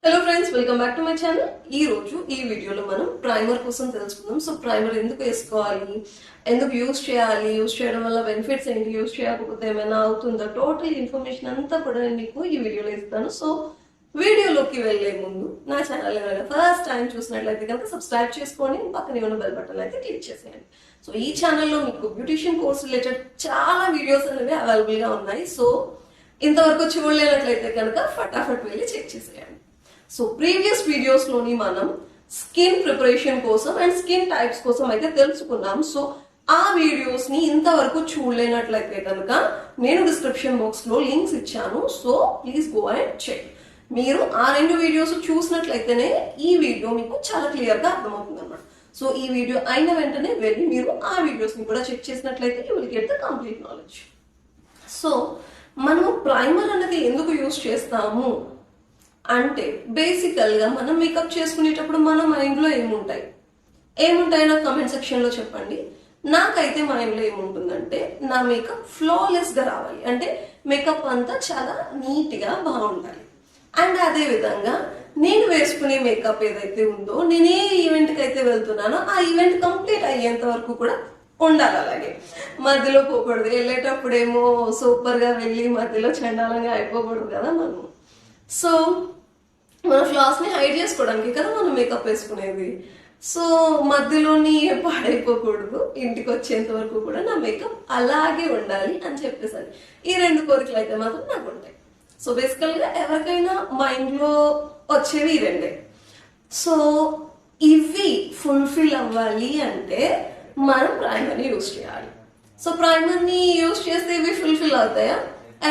Hello friends, welcome back to my channel. ఈ రోజు ఈ వీడియోలో మనం ప్రైమర్ కోసం తెలుసుకుందాం. సో ప్రైమర్ ఎందుకు వేసుకోవాలి, ఎందుకు యూజ్ చేయాలి, యూజ్ చేయడం వల్ల బెనిఫిట్స్ ఏంటి, యూజ్ చేయకపోతే ఏమైనా అవుతుందా, టోటల్ ఇన్ఫర్మేషన్ అంతా కూడా నేను మీకు ఈ వీడియోలో ఇస్తాను. సో వీడియోలోకి వెళ్లే ముందు నా ఛానల్ ఏమైనా ఫస్ట్ టైం చూసినట్లయితే కనుక సబ్స్క్రైబ్ చేసుకోండి, పక్కనే ఉన్న బెల్ బటన్ అయితే క్లిక్ చేసేయండి. సో ఈ ఛానల్లో మీకు బ్యూటిషియన్ కోర్స్ రిలేటెడ్ చాలా వీడియోస్ అనేవి అవైలబుల్ గా ఉన్నాయి. సో ఇంతవరకు చూడలేనట్లయితే కనుక ఫటాఫట్ వెళ్ళి చెక్ చేసేయండి. సో ప్రీవియస్ వీడియోస్ లోని మనం స్కిన్ ప్రిపరేషన్ కోసం అండ్ స్కిన్ టైప్స్ కోసం అయితే తెలుసుకున్నాం. సో ఆ వీడియోస్ ని ఇంతవరకు చూడలేనట్లయితే కనుక నేను డిస్క్రిప్షన్ బాక్స్ లో లింక్స్ ఇచ్చాను. So please go and check. మీరు ఆ రెండు వీడియోస్ చూసినట్లయితేనే ఈ వీడియో మీకు చాలా క్లియర్ గా అర్థమవుతుంది అన్నమాట. సో ఈ వీడియో అయిన వెంటనే వెళ్ళి మీరు ఆ వీడియోస్ ని కూడా చెక్ చేసినట్లయితే you will get the complete knowledge. So మనము ప్రైమర్ అనేది ఎందుకు యూజ్ చేస్తాము అంటే, బేసికల్ గా మనం మేకప్ చేసుకునేటప్పుడు మన మైండ్ లో ఏముంటాయి నాకు కమెంట్ సెక్షన్ లో చెప్పండి. నాకైతే మైండ్ లో ఏముంటుందంటే, నా మేకప్ ఫ్లాలెస్ గా రావాలి, అంటే మేకప్ అంతా చాలా నీట్ గా బాగుండాలి. అండ్ అదే విధంగా నేను వేసుకునే మేకప్ ఏదైతే ఉందో, నేను ఏ ఈవెంట్ కి అయితే వెళ్తున్నానో ఆ ఈవెంట్ కంప్లీట్ అయ్యేంత వరకు కూడా ఉండాలి. అలాగే మధ్యలో పోకూడదు. వెళ్ళేటప్పుడేమో సూపర్ గా వెళ్ళి మధ్యలో చండాలంగా అయిపోకూడదు కదా మనం. సో మన ఫ్లాస్ ని హైడ్ చేసుకోవడానికి కదా మనం మేకప్ వేసుకునేది. సో మధ్యలోని పాడైపోకూడదు, ఇంటికి వచ్చేంత వరకు కూడా నా మేకప్ అలాగే ఉండాలి అని చెప్పేసరి ఈ రెండు కోరికలు అయితే మాత్రం నాకు ఉంటాయి. సో బేసికల్ గా ఎవరికైనా మైండ్ లో వచ్చేవి ఈ రెండే. సో ఇవి ఫుల్ఫిల్ అవ్వాలి అంటే మనం ప్రైమర్ ని యూజ్ చేయాలి. సో ప్రైమర్ ని యూజ్ చేస్తే ఇవి ఫుల్ఫిల్ అవుతాయా?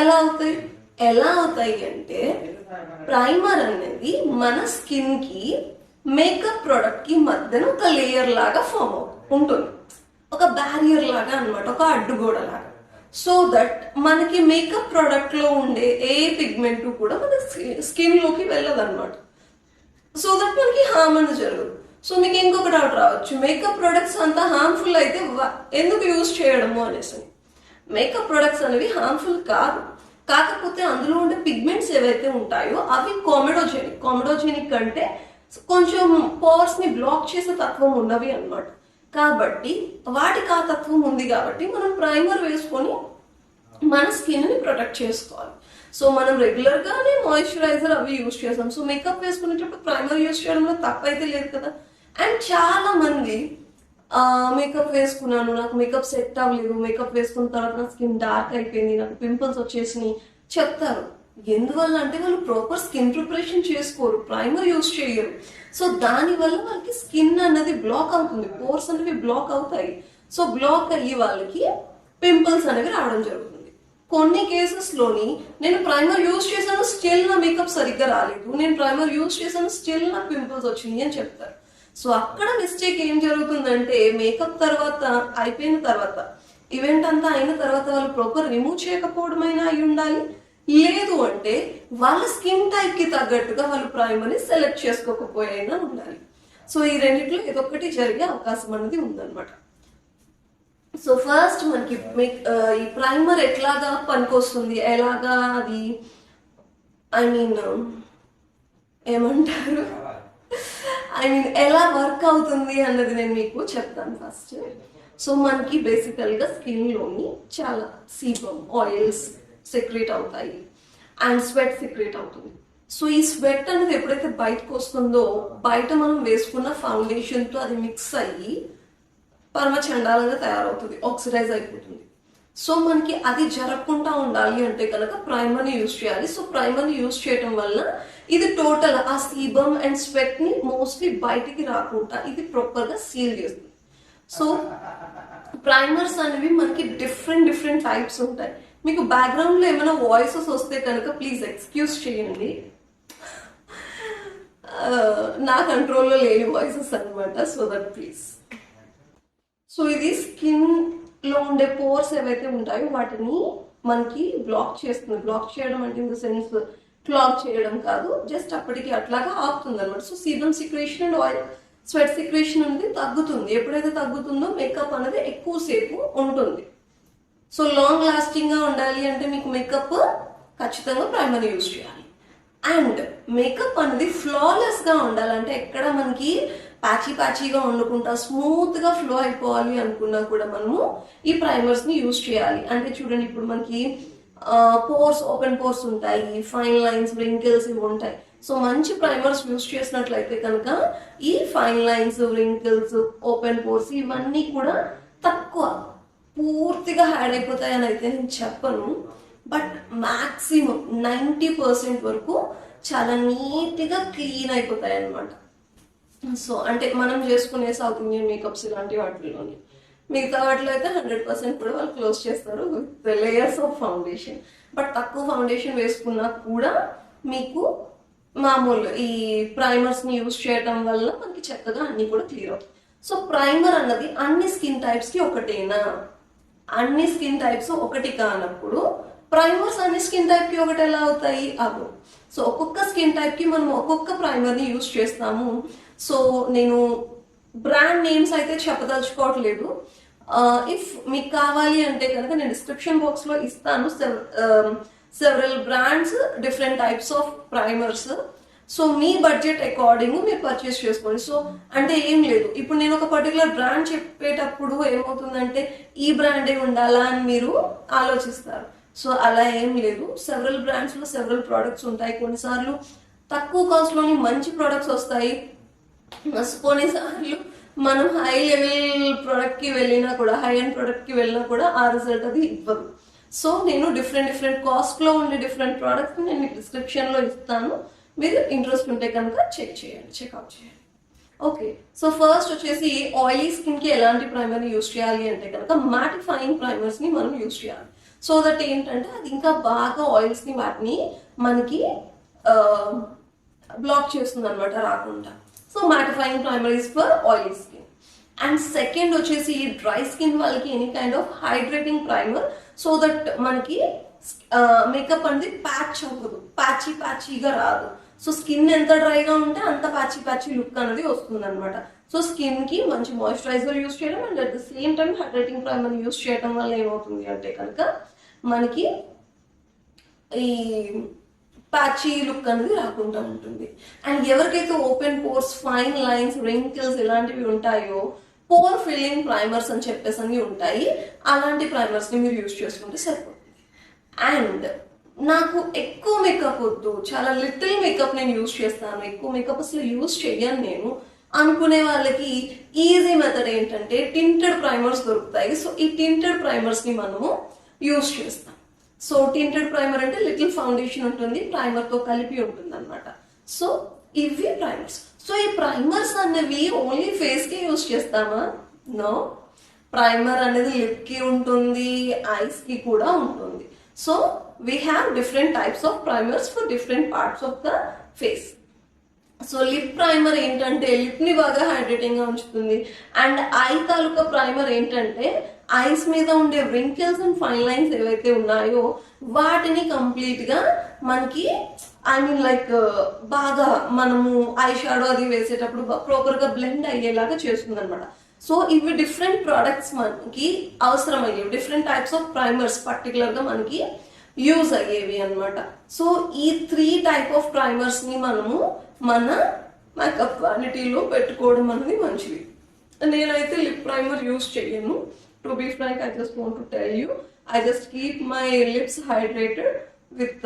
ఎలా అవుతాయి అంటే, ప్రైమర్ అనేది మన స్కిన్ కి మేకప్ ప్రొడక్ట్ కి మధ్యన ఒక లేయర్ లాగా ఫామ్ ఉంటుంది, ఒక బ్యారియర్ లాగా అన్నమాట, ఒక అడ్డుగోడ లాగా. సో దట్ మనకి మేకప్ ప్రొడక్ట్ లో ఉండే ఏ పిగ్మెంట్ కూడా మన స్కిన్ లోకి వెళ్ళదు అనమాట. సో దట్ మనకి హార్మ్ అనేది జరగదు. సో మీకు ఇంకొక డౌట్ రావచ్చు, మేకప్ ప్రొడక్ట్స్ అంతా హార్మ్ఫుల్ అయితే ఎందుకు యూజ్ చేయడము అనేసి. మేకప్ ప్రొడక్ట్స్ అనేవి హార్మ్ఫుల్ కాదు, కాకపోతే అందులో ఉండే పిగ్మెంట్స్ ఏవైతే ఉంటాయో అవి కామెడోజెనిక్ అంటే కొంచెం పోర్స్ ని బ్లాక్ చేసే తత్వం ఉన్నవి అన్నమాట. కాబట్టి వాటికి ఆ తత్వం ఉంది కాబట్టి మనం ప్రైమర్ వేసుకొని మన స్కిన్ ని ప్రొటెక్ట్ చేసుకోవాలి. సో మనం రెగ్యులర్ గానే మాయిశ్చరైజర్ అవి యూజ్ చేస్తాం. సో మేకప్ వేసుకునేటప్పుడు ప్రైమర్ యూజ్ చేయడంలో తప్పైతే లేదు కదా. అండ్ చాలా మంది మేకప్ వేసుకున్నాను, నాకు మేకప్ సెట్ అవ్వలేదు, మేకప్ వేసుకున్న తర్వాత నా స్కిన్ డార్క్ అయిపోయింది, నాకు పింపుల్స్ వచ్చేసినాయి చెప్తారు. ఎందువల్ల అంటే వాళ్ళు ప్రాపర్ స్కిన్ ప్రిపరేషన్ చేసుకోరు, ప్రైమర్ యూజ్ చేయరు. సో దానివల్ల వాళ్ళకి స్కిన్ అన్నది బ్లాక్ అవుతుంది, పోర్స్ అనేవి బ్లాక్ అవుతాయి. సో బ్లాక్ అయ్యి వాళ్ళకి పింపుల్స్ అనేవి రావడం జరుగుతుంది. కొన్ని కేసెస్ లోని నేను ప్రైమర్ యూజ్ చేశాను, స్టిల్ నా మేకప్ సరిగ్గా రాలేదు, నేను ప్రైమర్ యూజ్ చేశాను, స్టిల్ నాకు పింపుల్స్ వచ్చినాయి అని చెప్తారు. సో అక్కడ మిస్టేక్ ఏం జరుగుతుందంటే, మేకప్ తర్వాత అయిపోయిన తర్వాత ఈవెంట్ అంతా అయిన తర్వాత వాళ్ళు ప్రాపర్ రిమూవ్ చేయకపోవడమైనా అయి ఉండాలి, లేదు అంటే వాళ్ళ స్కిన్ టైప్ కి తగ్గట్టుగా వాళ్ళు ప్రైమర్ ని సెలెక్ట్ చేసుకోకపోయినా ఉండాలి. సో ఈ రెండిట్లో ఏదొక్కటి జరిగే అవకాశం అనేది ఉందన్నమాట. సో ఫస్ట్ మనకి ఈ ప్రైమర్ ఎట్లాగా పనికొస్తుంది, ఎలాగా అది ఏమంటారు ఎలా వర్క్ అవుతుంది అన్నది నేను మీకు చెప్తాను ఫస్ట్. సో మనకి బేసికల్ గా స్కిన్ లోని చాలా సీబమ్ ఆయిల్స్ సెక్రేట్ అవుతాయి అండ్ స్వెట్ సెక్రేట్ అవుతుంది. సో ఈ స్వెట్ అనేది ఎప్పుడైతే బయటకు వస్తుందో, బయట మనం వేసుకున్న ఫౌండేషన్ తో అది మిక్స్ అయ్యి పరమ చండాలంగా తయారవుతుంది, ఆక్సిడైజ్ అయిపోతుంది. సో మనకి అది జరగకుండా ఉండాలి అంటే కనుక ప్రైమర్ ని యూజ్ చేయాలి. సో ప్రైమర్ ని యూజ్ చేయడం వల్ల ఇది టోటల్ ఆ సీబమ్ అండ్ స్వెట్ ని మోస్ట్లీ బయటికి రాకుండా ఇది ప్రాపర్ గా సీల్ చేస్తుంది. సో ప్రైమర్స్ అనేవి మనకి డిఫరెంట్ టైప్స్ ఉంటాయి. మీకు బ్యాక్గ్రౌండ్ లో ఏమైనా వాయిసెస్ వస్తే కనుక ప్లీజ్ ఎక్స్క్యూజ్ చేయండి, నా కంట్రోల్లో లేని వాయిసెస్ అనమాట. So that please. సో ఇది స్కిన్ లో ఉండే పోర్స్ ఏవైతే ఉంటాయో వాటిని మనకి బ్లాక్ చేస్తుంది. బ్లాక్ చేయడం అంటే ఇన్ ద సెన్స్ క్లాగ్ చేయడం కాదు, జస్ట్ అప్పటికి అట్లాగా ఆపుతుంది అనమాట. So sebum secretion and oil sweat secretion అనేది తగ్గుతుంది. ఎప్పుడైతే తగ్గుతుందో మేకప్ అనేది ఎక్కువసేపు ఉంటుంది. సో లాంగ్ లాస్టింగ్ గా ఉండాలి అంటే మీకు మేకప్ ఖచ్చితంగా ప్రైమర్ యూజ్ చేయాలి. అండ్ మేకప్ అనేది ఫ్లాలెస్గా ఉండాలంటే ఎక్కడ మనకి ప్యాచీగా ఉండకుండా స్మూత్గా ఫ్లో అయిపోవాలి అనుకున్నా కూడా మనము ఈ ప్రైమర్స్ని యూజ్ చేయాలి. అంటే చూడండి, ఇప్పుడు మనకి పోర్స్, ఓపెన్ పోర్స్ ఉంటాయి, ఫైన్ లైన్స్, రింకిల్స్ ఇవి ఉంటాయి. సో మంచి ప్రైమర్స్ యూజ్ చేసినట్లయితే కనుక ఈ fine lines, wrinkles, open pores ఇవన్నీ కూడా తక్కువ, పూర్తిగా హ్యాడ్ అయిపోతాయని అయితే నేను చెప్పను. బట్ మ్యాక్సిమం 90% వరకు చాలా నీట్గా క్లీన్ అయిపోతాయి అన్నమాట. సో అంటే మనం చేసుకునే సౌత్ ఇండియన్ మేకప్స్ ఇలాంటి వాటిలోని, మిగతా వాటిలో అయితే 100% కూడా వాళ్ళు క్లోజ్ చేస్తారు with layers of foundation. But తక్కువ ఫౌండేషన్ వేసుకున్నా కూడా మీకు మామూలు ఈ ప్రైమర్స్ని యూజ్ చేయటం వల్ల మనకి చక్కగా అన్నీ కూడా క్లియర్ అవుతాయి. సో ప్రైమర్ అన్నది అన్ని స్కిన్ టైప్స్కి ఒకటేనా? అన్ని స్కిన్ టైప్స్ ఒకటి కానప్పుడు ప్రైమర్స్ అన్ని స్కిన్ టైప్కి ఒకటి ఎలా అవుతాయి? అవ్వవు. సో ఒక్కొక్క స్కిన్ టైప్కి మనం ఒక్కొక్క ప్రైమర్ని యూజ్ చేస్తాము. సో నేను బ్రాండ్ నేమ్స్ అయితే చెప్పదలుచుకోవట్లేదు. ఇఫ్ మీకు కావాలి అంటే కనుక నేను డిస్క్రిప్షన్ బాక్స్లో ఇస్తాను several brands, different types of primers. So me budget according మీరు పర్చేస్ చేసుకోండి. సో అంటే ఏం లేదు, ఇప్పుడు నేను ఒక పర్టికులర్ బ్రాండ్ చెప్పేటప్పుడు ఏమవుతుందంటే ఈ బ్రాండే ఉండాలా అని మీరు ఆలోచిస్తారు. సో అలా ఏం లేదు, సెవరల్ బ్రాండ్స్లో సెవరల్ ప్రోడక్ట్స్ ఉంటాయి. కొన్నిసార్లు తక్కువ కాస్ట్లోని మంచి ప్రోడక్ట్స్ వస్తాయి, కొన్నిసార్లు మనం హై లెవెల్ ప్రోడక్ట్కి వెళ్ళినా కూడా, హై అండ్ ప్రోడక్ట్కి వెళ్ళినా కూడా ఆ రిజల్ట్ అది ఇవ్వదు. సో నేను డిఫరెంట్ కాస్ట్లో ఉండే డిఫరెంట్ ప్రోడక్ట్స్ నేను డిస్క్రిప్షన్లో ఇస్తాను. మీరు ఇంట్రెస్ట్ ఉంటే కనుక చెక్అవుట్ చేయండి. ఓకే, సో ఫస్ట్ వచ్చేసి ఆయిలీ స్కిన్కి ఎలాంటి ప్రైమర్ని యూజ్ చేయాలి అంటే కనుక మ్యాటిఫైయింగ్ ప్రైమర్స్ని మనం యూజ్ చేయాలి. సో దట్ ఏంటంటే అది ఇంకా బాగా ఆయిల్స్ని వాటిని మనకి బ్లాక్ చేస్తుంది అనమాట, రాకుండా. So mattifying primer is for oily skin. And second వచ్చేసి డ్రై స్కిన్ వాళ్ళకి any kind of hydrating primer, so that మనకి మేకప్ అనేది ప్యాచ్ అవ్వదు, ప్యాచీగా రాదు. సో స్కిన్ ఎంత డ్రైగా ఉంటే అంత ప్యాచీ లుక్ అనేది వస్తుంది అనమాట. సో స్కిన్కి మంచి మాయిశ్చరైజర్ యూజ్ చేయడం and at the same time hydrating primer use చేయడం వల్ల ఏమవుతుంది అంటే కనుక మనకి ఈ ప్యాచీ లుక్ అనేది రాకుండా ఉంటుంది. అండ్ ఎవరికైతే open pores, fine lines, wrinkles ఇలాంటివి ఉంటాయో పోర్ ఫిల్లింగ్ ప్రైమర్స్ అని చెప్పేసి అన్ని ఉంటాయి, అలాంటి ప్రైమర్స్ని మీరు యూజ్ చేసుకుంటే సరిపోతుంది. అండ్ నాకు ఎక్కువ మేకప్ వద్దు, చాలా లిటిల్ మేకప్ నేను యూజ్ చేస్తాను, ఎక్కువ మేకప్ అసలు యూజ్ చేయను నేను అనుకునే వాళ్ళకి ఈజీ మెథడ్ ఏంటంటే టింటెడ్ ప్రైమర్స్ దొరుకుతాయి. సో ఈ టింటెడ్ ప్రైమర్స్ని మనము యూజ్ చేస్తాం. సో టింటెడ్ ప్రైమర్ అంటే లిటిల్ ఫౌండేషన్ ఉంటుంది, ప్రైమర్తో కలిపి ఉంటుంది అనమాట. సో ఇవి ప్రైమర్స్. సో ఈ ప్రైమర్స్ అనేవి ఓన్లీ ఫేస్కి యూజ్ చేస్తామా? నో, ప్రైమర్ అనేది లిప్కి ఉంటుంది, ఐస్కి కూడా ఉంటుంది. So we have different types of primers for different parts of the face. So lip primer ఏంటంటే లిప్ని బాగా హైడ్రేటింగ్గా ఉంచుతుంది. అండ్ ఐ తాలూకా ప్రైమర్ ఏంటంటే ఐస్ మీద ఉండే రింకిల్స్ అండ్ ఫైన్ లైన్స్ ఏవైతే ఉన్నాయో వాటిని కంప్లీట్గా మనకి లైక్ బాగా మనము ఐ షాడో అది వేసేటప్పుడు ప్రాపర్గా బ్లెండ్ అయ్యేలాగా చేస్తుంది అనమాట. సో ఇవి డిఫరెంట్ ప్రోడక్ట్స్ మనకి అవసరమయ్యేవి, డిఫరెంట్ టైప్స్ ఆఫ్ ప్రైమర్స్ పర్టికులర్గా మనకి యూజ్ అయ్యేవి అనమాట. సో ఈ 3 టైప్ ఆఫ్ ప్రైమర్స్ని మనము మన మేకప్ క్వాలిటీలో పెట్టుకోవడం అనేది మంచిది. నేనైతే లిప్ ప్రైమర్ యూజ్ చేయను. To be frank, I just want to tell you, I just keep my lips hydrated with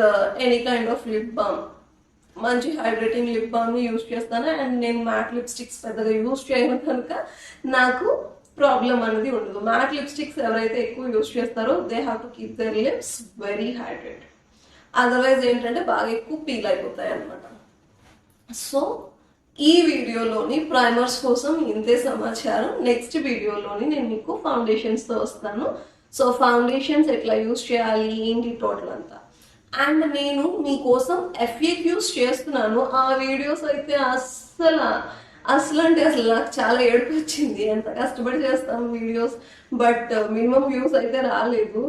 any kind of lip balm. మంచి హైడ్రేటింగ్ లిప్ బామ్ని యూజ్ చేస్తాను. అండ్ నేను మ్యాట్ లిప్స్టిక్స్ పెద్దగా యూజ్ చేయను కనుక నాకు problem అనేది ఉండదు. మ్యాట్ లిప్స్టిక్స్ ఎవరైతే ఎక్కువ యూజ్ చేస్తారో they have to keep there lips very hydrated, otherwise ఏంటంటే బాగా ఎక్కువ పీల్ అయిపోతాయి అనమాట. సో ఈ వీడియోలోని ప్రైమర్స్ కోసం ఇంతే సమాచారం. నెక్స్ట్ వీడియోలోని నేను మీకు ఫౌండేషన్స్తో వస్తాను. సో ఫౌండేషన్స్ ఎట్లా యూజ్ చేయాలి ఏంటి టోటల్ అంతా. అండ్ నేను మీకోసం FAQs చేస్తున్నాను. ఆ వీడియోస్ అయితే అసలు నాకు చాలా ఏడుపు వచ్చింది. ఎంత కష్టపడి చేస్తాను వీడియోస్, బట్ మినిమం వ్యూస్ అయితే రాలేదు.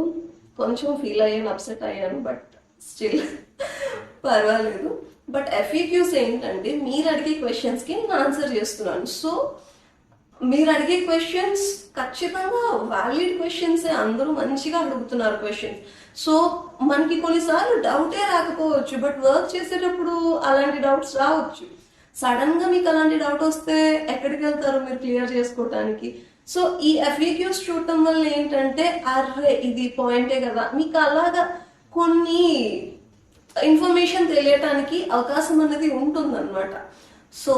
కొంచెం ఫీల్ అయ్యాను, అప్సెట్ అయ్యాను, బట్ స్టిల్ పర్వాలేదు. బట్ FAQs ఏంటంటే మీరు అడిగే క్వశ్చన్స్కి నేను ఆన్సర్ చేస్తున్నాను. సో మీరు అడిగే క్వశ్చన్స్ ఖచ్చితంగా వ్యాలిడ్ క్వశ్చన్స్, అందరూ మంచిగా అడుగుతున్నారు క్వశ్చన్స్. సో మనకి కొన్నిసార్లు డౌటే రాకపోవచ్చు, బట్ వర్క్ చేసేటప్పుడు అలాంటి డౌట్స్ రావచ్చు. సడన్ గా మీకు అలాంటి డౌట్ వస్తే ఎక్కడికి వెళ్తారు మీరు క్లియర్ చేసుకోవటానికి? సో ఈ ఎఫ్ఏక్యూస్ చూడటం వల్ల ఏంటంటే, అర్రే ఇది పాయింటే కదా, మీకు అలాగా కొన్ని ఇన్ఫర్మేషన్ తెలియటానికి అవకాశం అనేది ఉంటుందన్నమాట. సో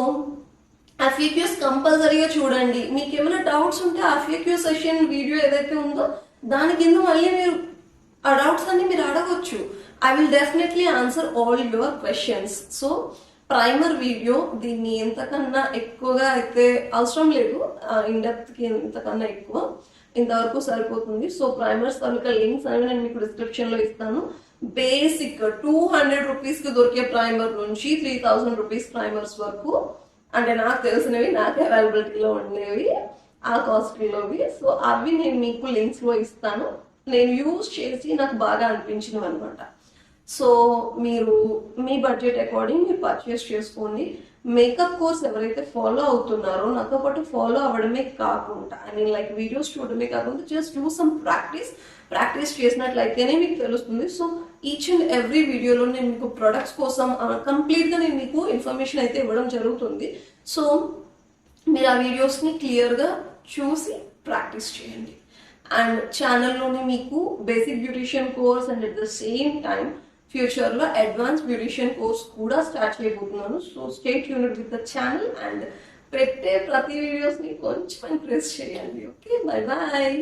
ఎఫ్ఏక్యూస్ కంపల్సరీగా చూడండి. మీకు ఏమైనా డౌట్స్ ఉంటే ఎఫ్ఏక్యూ సెషన్ వీడియో ఏదైతే ఉందో దాని కింద మళ్ళీ మీరు ఆ డౌట్స్ అన్ని మీరు అడగొచ్చు. I will definitely answer all your questions. So primer video, దీన్ని ఎంతకన్నా ఎక్కువగా అయితే అవసరం లేదు, ఇన్డెప్త్కి ఎంతకన్నా ఎక్కువ ఇంతవరకు సరిపోతుంది. సో ప్రైమర్స్ తాలూకా లింక్స్ అనేవి నేను మీకు డిస్క్రిప్షన్లో ఇస్తాను. బేసిక్ 200 రూపీస్కి దొరికే ప్రైమర్ నుంచి 3000 రూపీస్ ప్రైమర్స్ వరకు, అంటే నాకు తెలిసినవి, నాకు అవైలబిలిటీలో ఉండేవి, ఆ కాస్ట్లీలోవి. సో అవి నేను మీకు లింక్స్లో ఇస్తాను, నేను యూజ్ చేసి నాకు బాగా అనిపించినవి అనమాట. సో మీరు మీ బడ్జెట్ అకార్డింగ్ మీరు పర్చేస్ చేసుకోండి. మేకప్ కోర్స్ ఎవరైతే ఫాలో అవుతున్నారో, నాతో పాటు ఫాలో అవ్వడమే కాకుండా, ఐ మీన్ లైక్ వీడియోస్ చూడడమే కాకుండా జస్ట్ డూ సమ్ ప్రాక్టీస్ చేసినట్లయితేనే మీకు తెలుస్తుంది. సో ఈచ్ అండ్ ఎవ్రీ వీడియోలో నేను మీకు ప్రొడక్ట్స్ కోసం కంప్లీట్గా నేను మీకు ఇన్ఫర్మేషన్ అయితే ఇవ్వడం జరుగుతుంది. సో మీరు ఆ వీడియోస్ని క్లియర్గా చూసి ప్రాక్టీస్ చేయండి. అండ్ ఛానల్లోనే మీకు basic beautician course and at the same time ఫ్యూచర్లో అడ్వాన్స్ బ్యూటిషియన్ కోర్స్ కూడా స్టార్ట్ చేయబోతున్నాను. So stay tuned with the channel and పెట్టే ప్రతి వీడియోస్ని కొంచెం ఎంకరేజ్ చేయండి. Okay, bye bye.